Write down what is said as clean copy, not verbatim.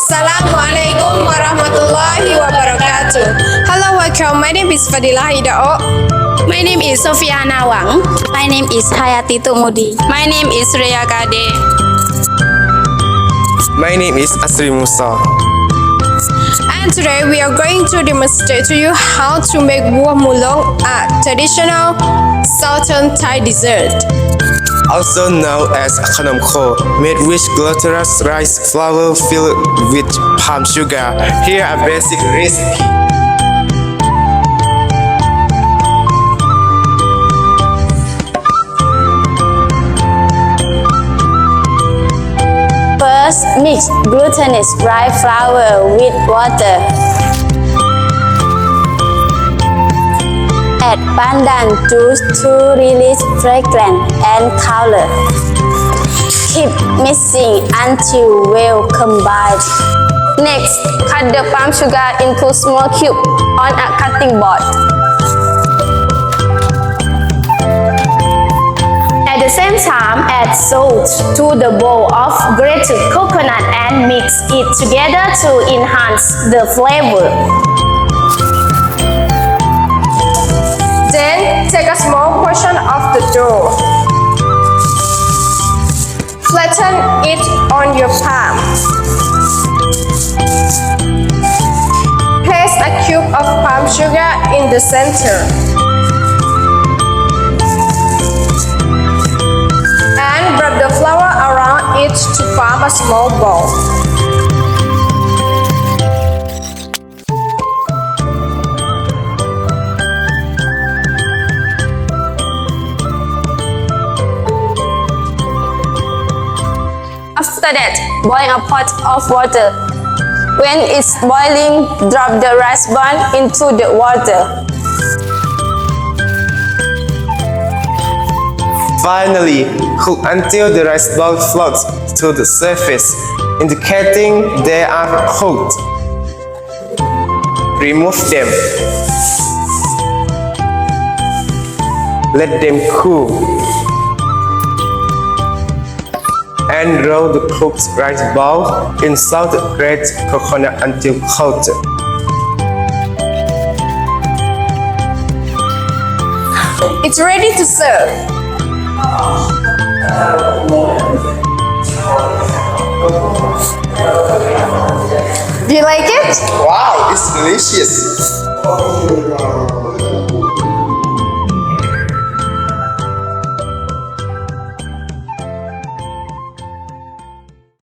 Assalamualaikum warahmatullahi wabarakatuh. Hello, welcome. My name is Fadilah Hidao. My name is Sofiana Wang. My name is Hayati Tumudi. My name is Rhea Kade. My name is Asri Musa. And today we are going to demonstrate to you how to make Buah Mulong, a traditional southern Thai dessert. Also known as khonom kho, made with glutinous rice flour filled with palm sugar. Here are basic recipe. First, mix glutinous rice flour with water. Add pandan juice to release fragrance and color. Keep mixing until well combined. Next, cut the palm sugar into small cubes on a cutting board. At the same time, add salt to the bowl of grated coconut and mix it together to enhance the flavor. Then take a small portion of the dough. Flatten it on your palm. Place a cube of palm sugar in the center. And rub the flour around it to form a small ball. After that, boil a pot of water. When it's boiling, drop the rice ball into the water. Finally, cook until the rice ball floats to the surface, indicating they are cooked. Remove them. Let them cool. And roll the cooked rice ball in salted grated coconut until coated. It's ready to serve. Do you like it? Wow, it's delicious!